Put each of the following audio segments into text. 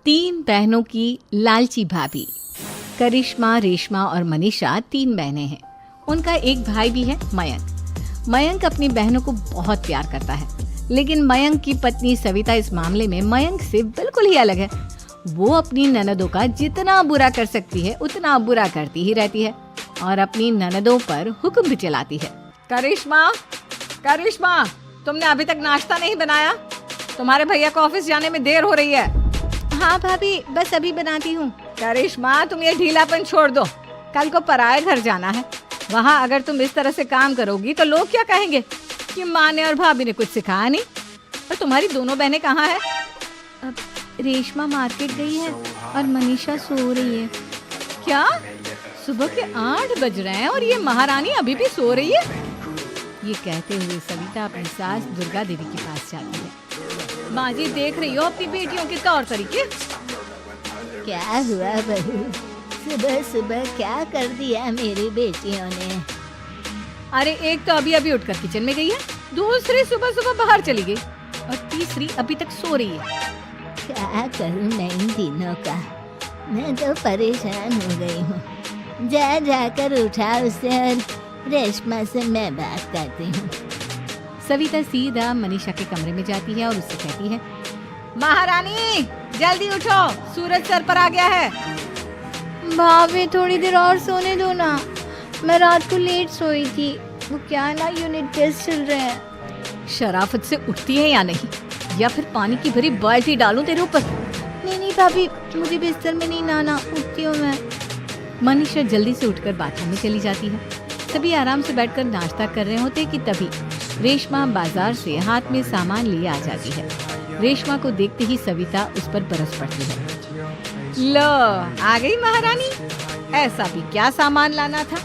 तीन बहनों की लालची भाभी। करिश्मा, रेशमा और मनीषा तीन बहनें हैं। उनका एक भाई भी है, मयंक। मयंक अपनी बहनों को बहुत प्यार करता है, लेकिन मयंक की पत्नी सविता इस मामले में मयंक से बिल्कुल ही अलग है। वो अपनी ननदों का जितना बुरा कर सकती है उतना बुरा करती ही रहती है और अपनी ननदों पर हुक्म भी चलाती है। करिश्मा, करिश्मा, तुमने अभी तक नाश्ता नहीं बनाया? तुम्हारे भैया को ऑफिस जाने में देर हो रही है। हाँ भाभी, बस अभी बनाती हूँ। करिश्मा, तुम ये ढीलापन छोड़ दो। कल को पराए घर जाना है। वहाँ अगर तुम इस तरह से काम करोगी तो लोग क्या कहेंगे कि माँ ने और भाभी ने कुछ सिखाया नहीं। और तुम्हारी दोनों बहनें कहाँ है? अब रेशमा मार्केट गई है और मनीषा सो रही है। क्या? सुबह के 8 बज रहे हैं और ये महारानी अभी भी सो रही है? ये कहते हुए सविता अपनी सास दुर्गा देवी के पास जाती है। माँ जी, देख रही हो अपनी बेटियों के तौर तरीके? क्या हुआ बहू, सुबह सुबह क्या कर दिया मेरी बेटियों ने? अरे एक तो अभी अभी उठकर किचन में गई है, दूसरी सुबह सुबह बाहर चली गई और तीसरी अभी तक सो रही है। क्या करूं मैं इन दिनों का, मैं तो परेशान हो गई हूँ। जा जाकर उठा उसे और रेशमा से मैं बात करती हूँ। सविता सीधा मनीषा के कमरे में जाती है और उससे कहती है, महारानी जल्दी उठो, सूरज सर पर आ गया है। भाभी थोड़ी देर और सोने दो ना, मैं रात को लेट सोई थी। वो क्या है ना, यूनिट टेस्ट चल रहे हैं। शराफत से उठती है या नहीं, या फिर पानी की भरी बाल्टी डालूं तेरे ऊपर? नहीं भाभी, मुझे बिस्तर में नहीं नहाना, उठती हूँ मैं। मनीषा जल्दी से उठकर बाथरूम में चली जाती है। सभी आराम से बैठकर नाश्ता कर रहे होते कि तभी रेशमा बाजार से हाथ में सामान लिए आ जाती है। रेशमा को देखते ही सविता उस पर बरस पड़ती है। लो, आ गई महारानी। ऐसा भी क्या सामान लाना था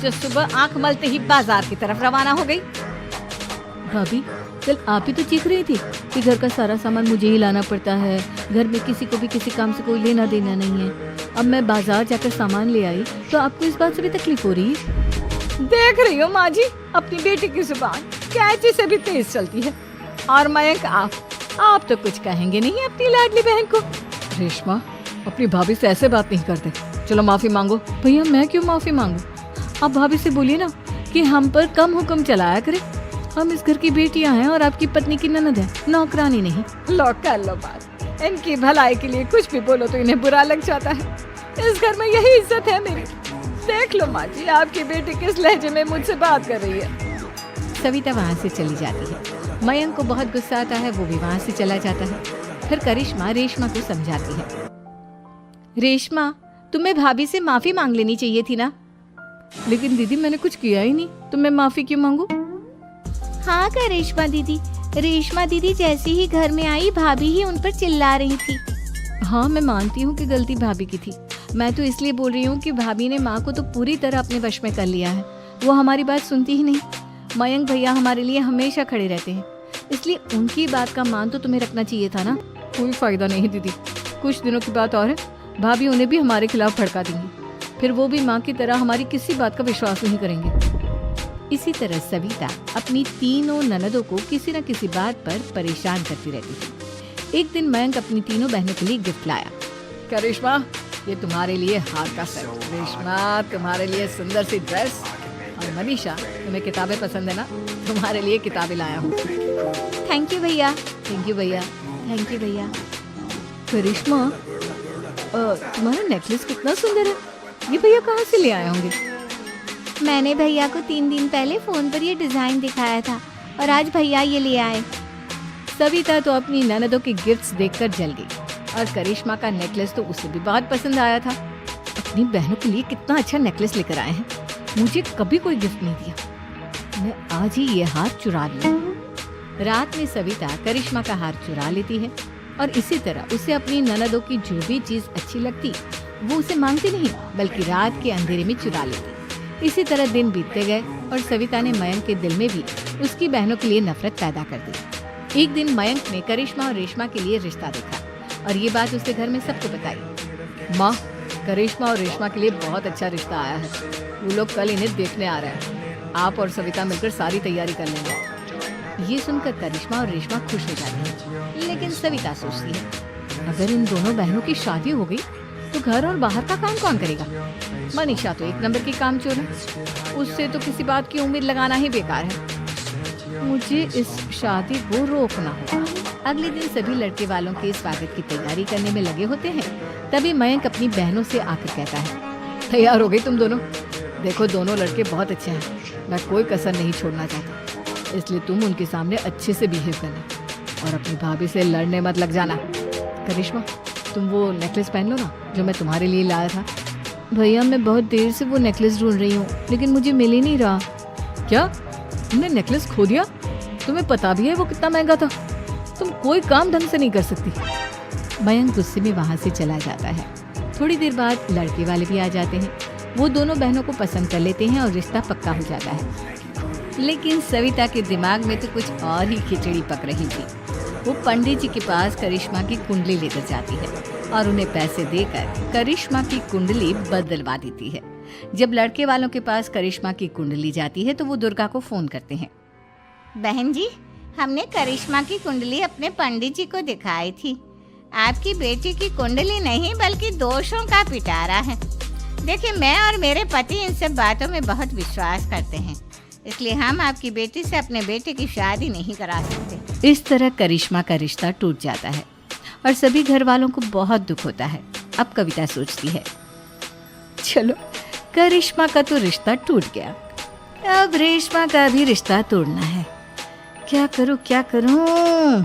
जो सुबह आंख मलते ही बाजार की तरफ रवाना हो गई? भाभी, कल आप ही तो चीख रही थी कि घर का सारा सामान मुझे ही लाना पड़ता है, घर में किसी को भी किसी काम से कोई लेना देना नहीं है। अब मैं बाजार जाकर सामान ले आई तो आपको इस बात से भी तकलीफ हो रही है? देख रही हो माँ जी, अपनी बेटी की जुबान कैंची से भी तेज चलती है। और मयंक, आप तो कुछ कहेंगे नहीं अपनी लाडली बहन को। रेशमा, अपनी भाभी से ऐसे बात नहीं करते। चलो माफी मांगो। भैया, मैं क्यों माफी मांगू? आप भाभी से बोलिए ना कि हम पर कम हुक्म चलाया करे। हम इस घर की बेटियां हैं और आपकी पत्नी की ननद है, नौकरानी नहीं। लो कर लो बात। इनकी भलाई के लिए कुछ भी बोलो तो इन्हें बुरा लग जाता है। इस घर में यही इज्जत है मेरी। देख लो माँ जी, आपकी बेटी किस लहजे में मुझसे बात कर रही है। सविता वहाँ से चली जाती है। मयंक को बहुत गुस्सा आता है, वो भी वहाँ से चला जाता है। फिर करिश्मा रेशमा को समझाती है, रेशमा, तुम्हें भाभी से माफी मांग लेनी चाहिए थी ना। लेकिन दीदी, मैंने कुछ किया ही नहीं, तो मैं माफी क्यों मांगू? हाँ करिश्मा दीदी, रेशमा दीदी जैसे ही घर में आई भाभी ही उन पर चिल्ला रही थी। हाँ, मैं मानती हूँ कि गलती भाभी की थी। मैं तो इसलिए बोल रही हूँ कि भाभी ने माँ को तो पूरी तरह अपने वश में कर लिया है। वो हमारी बात सुनती ही नहीं। मयंक भैया हमारे लिए हमेशा खड़े रहते हैं, इसलिए उनकी बात का मान तो तुम्हें रखना चाहिए था ना। कोई फायदा नहीं दीदी, कुछ दिनों की बात और है, भाभी उन्हें भी हमारे खिलाफ भड़का देंगी। फिर वो भी माँ की तरह हमारी किसी बात का विश्वास नहीं करेंगे। इसी तरह सविता अपनी तीनों ननदों को किसी न किसी बात पर परेशान करती रहती थी। एक दिन मयंक अपनी तीनों बहनों के लिए गिफ्ट लाया। करिश्मा, ये तुम्हारे लिए हार का सेट। रेशमा, तुम्हारे लिए सुंदर सी ड्रेस। और मनीषा, तुम्हें किताबें पसंद है ना, तुम्हारे लिए किताबें लाया हूँ। थैंक यू भैया। थैंक यू भैया। थैंक यू भैया। करिश्मा, तुम्हारा नेकलेस कितना सुंदर है। ये भैया कहाँ से ले आए होंगे? मैंने भैया को 3 दिन पहले फोन पर ये डिजाइन दिखाया था और आज भैया ये ले आए। सविता तो अपनी ननदों के गिफ्ट्स देखकर जल गई और करिश्मा का नेकलेस तो उसे भी बहुत पसंद आया था। अपनी बहनों के लिए कितना अच्छा नेकलेस लेकर आए हैं, मुझे कभी कोई गिफ्ट नहीं दिया। मैं आज ही ये हार चुरा लूं। रात में सविता करिश्मा का हार चुरा लेती है और इसी तरह उसे अपनी ननदों की जो भी चीज अच्छी लगती वो उसे मांगती नहीं, बल्कि रात के अंधेरे में चुरा लेती। इसी तरह दिन बीतते गए और सविता ने मयंक के दिल में भी उसकी बहनों के लिए नफरत पैदा कर दी। एक दिन मयंक ने करिश्मा और रेशमा के लिए रिश्ता देखा और ये बात उसके घर में सबको बताई। माँ, करिश्मा और रेशमा के लिए बहुत अच्छा रिश्ता आया है। वो लोग कल इन्हें देखने आ रहे हैं। आप और सविता मिलकर सारी तैयारी कर लेंगे। ये सुनकर करिश्मा और रेशमा खुश हो जाती हैं, लेकिन सविता सोचती है, अगर इन दोनों बहनों की शादी हो गई तो घर और बाहर का काम कौन करेगा? मनीषा तो एक नंबर की कामचोर है, उससे तो किसी बात की उम्मीद लगाना ही बेकार है। मुझे इस शादी को रोकना होगा। अगले दिन सभी लड़के वालों के स्वागत की तैयारी करने में लगे होते हैं। तभी मयंक अपनी बहनों से आकर कहता है, तैयार हो गई तुम दोनों? देखो दोनों लड़के बहुत अच्छे हैं, मैं कोई कसर नहीं छोड़ना चाहता, इसलिए तुम उनके सामने अच्छे से बिहेव करना और अपनी भाभी से लड़ने मत लग जाना। करिश्मा, तुम वो नेकलेस पहन लो ना जो मैं तुम्हारे लिए लाया था। भैया मैं बहुत देर से वो नेकलेस ढूंढ रही हूँ, लेकिन मुझे मिल ही नहीं रहा। क्या तुमने नेकलेस खो दिया? तुम्हें पता भी है वो कितना महंगा था? तुम कोई काम ढंग से नहीं कर सकती। मयंक गुस्से में वहाँ से चला जाता है। थोड़ी देर बाद लड़के वाले भी आ जाते हैं। वो दोनों बहनों को पसंद कर लेते हैं और रिश्ता पक्का हो जाता है। लेकिन सविता के दिमाग में तो कुछ और ही खिचड़ी पक रही थी। वो पंडित जी के पास करिश्मा की कुंडली लेकर जाती है और उन्हें पैसे देकर करिश्मा की कुंडली बदलवा देती है। जब लड़के वालों के पास करिश्मा की कुंडली जाती है तो वो दुर्गा को फोन करते हैं। बहन जी, हमने करिश्मा की कुंडली अपने पंडित जी को दिखाई थी। आपकी बेटी की कुंडली नहीं बल्कि दोषों का पिटारा है। देखिए, मैं और मेरे पति इन सब बातों में बहुत विश्वास करते हैं, इसलिए हम आपकी बेटी से अपने बेटे की शादी नहीं करा सकते। इस तरह करिश्मा का रिश्ता टूट जाता है और सभी घर वालों को बहुत दुख होता है। अब कविता सोचती है, चलो करिश्मा का तो रिश्ता टूट गया, अब रेशमा का भी रिश्ता तोड़ना है। क्या करूं?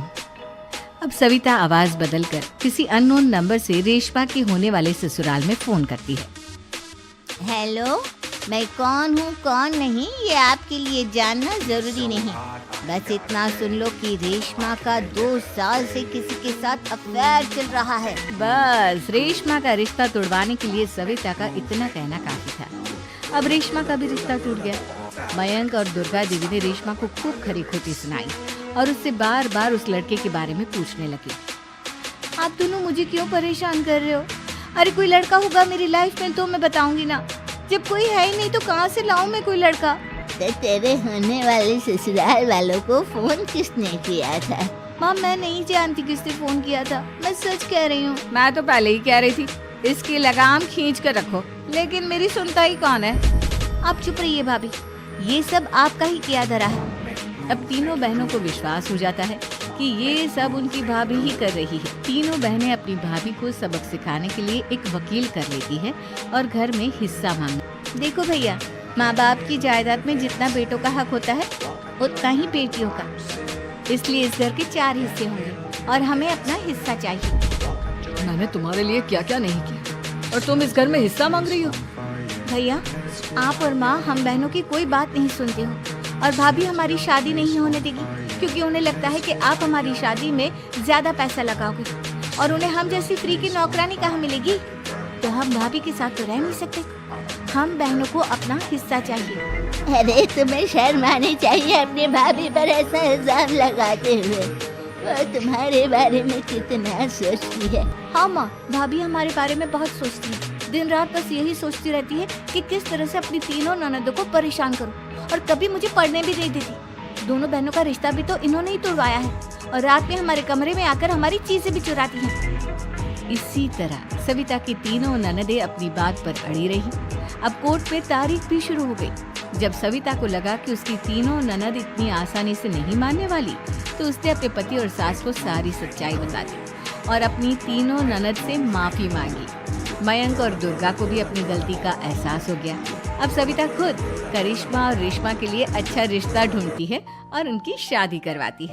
अब सविता आवाज बदलकर किसी अननोन नंबर से रेशमा के होने वाले ससुराल में फोन करती है। हेलो, मैं कौन हूँ कौन नहीं ये आपके लिए जानना जरूरी नहीं, बस इतना सुन लो कि रेशमा का 2 साल से किसी के साथ अफेयर चल रहा है। बस रेशमा का रिश्ता तोड़वाने के लिए सविता का इतना कहना काफी था। अब रेशमा का भी रिश्ता टूट गया। मयंक और दुर्गा देवी ने रेशमा को खूब खरी खोटी सुनाई और उससे बार बार उस लड़के के बारे में पूछने लगी। आप दोनों मुझे क्यों परेशान कर रहे हो? अरे कोई लड़का होगा मेरी लाइफ में तो मैं बताऊंगी ना, जब कोई है ही नहीं तो कहाँ से लाऊं मैं कोई लड़का? तो तेरे होने वाले ससुराल वालों को फोन किसने किया था? माँ मैं नहीं जानती किसने फोन किया था, मैं सच कह रही हूँ। मैं तो पहले ही कह रही थी इसकी लगाम खींच कर रखो, लेकिन मेरी सुनता ही कौन है। आप चुप रहिए भाभी, ये सब आपका ही किया धरा है। अब तीनों बहनों को विश्वास हो जाता है कि ये सब उनकी भाभी ही कर रही है। तीनों बहनें अपनी भाभी को सबक सिखाने के लिए एक वकील कर लेती है और घर में हिस्सा मांगना। देखो भैया, माँ बाप की जायदाद में जितना बेटों का हक होता है उतना ही बेटियों का, इसलिए इस घर के 4 हिस्से होंगे और हमें अपना हिस्सा चाहिए। मैंने तुम्हारे लिए क्या क्या नहीं किया और तुम इस घर में हिस्सा मांग रही हो? भैया, आप और माँ हम बहनों की कोई बात नहीं सुनते हो और भाभी हमारी शादी नहीं होने देगी, क्योंकि उन्हें लगता है कि आप हमारी शादी में ज्यादा पैसा लगाओगे और उन्हें हम जैसी फ्री की नौकरानी कहाँ मिलेगी। तो हम भाभी के साथ तो रह नहीं सकते, हम बहनों को अपना हिस्सा चाहिए। अरे तुम्हें शर्म आनी चाहिए अपनी भाभी पर ऐसा इल्जाम लगाते हुए। वो तुम्हारे बारे में कितना सोचती है। हाँ माँ, भाभी हमारे बारे में बहुत सोचती है, दिन रात बस यही सोचती रहती है कि किस तरह से अपनी तीनों ननदों को परेशान करूं, और कभी मुझे पढ़ने भी नहीं देती। दोनों बहनों का रिश्ता भी तो इन्होंने ही तोड़वाया है और रात में हमारे कमरे में आकर हमारी चीजें भी चुराती हैं। इसी तरह सविता की तीनों ननदें अपनी बात पर अड़ी रही। अब कोर्ट में तारीख भी शुरू हो गई। जब सविता को लगा कि उसकी तीनों ननद इतनी आसानी से नहीं मानने वाली, तो उसने अपने पति और सास को सारी सच्चाई बता दी और अपनी तीनों ननद से माफी मांगी। मयंक और दुर्गा को भी अपनी गलती का एहसास हो गया। अब सविता खुद करिश्मा और रेशमा के लिए अच्छा रिश्ता ढूंढती है और उनकी शादी करवाती है।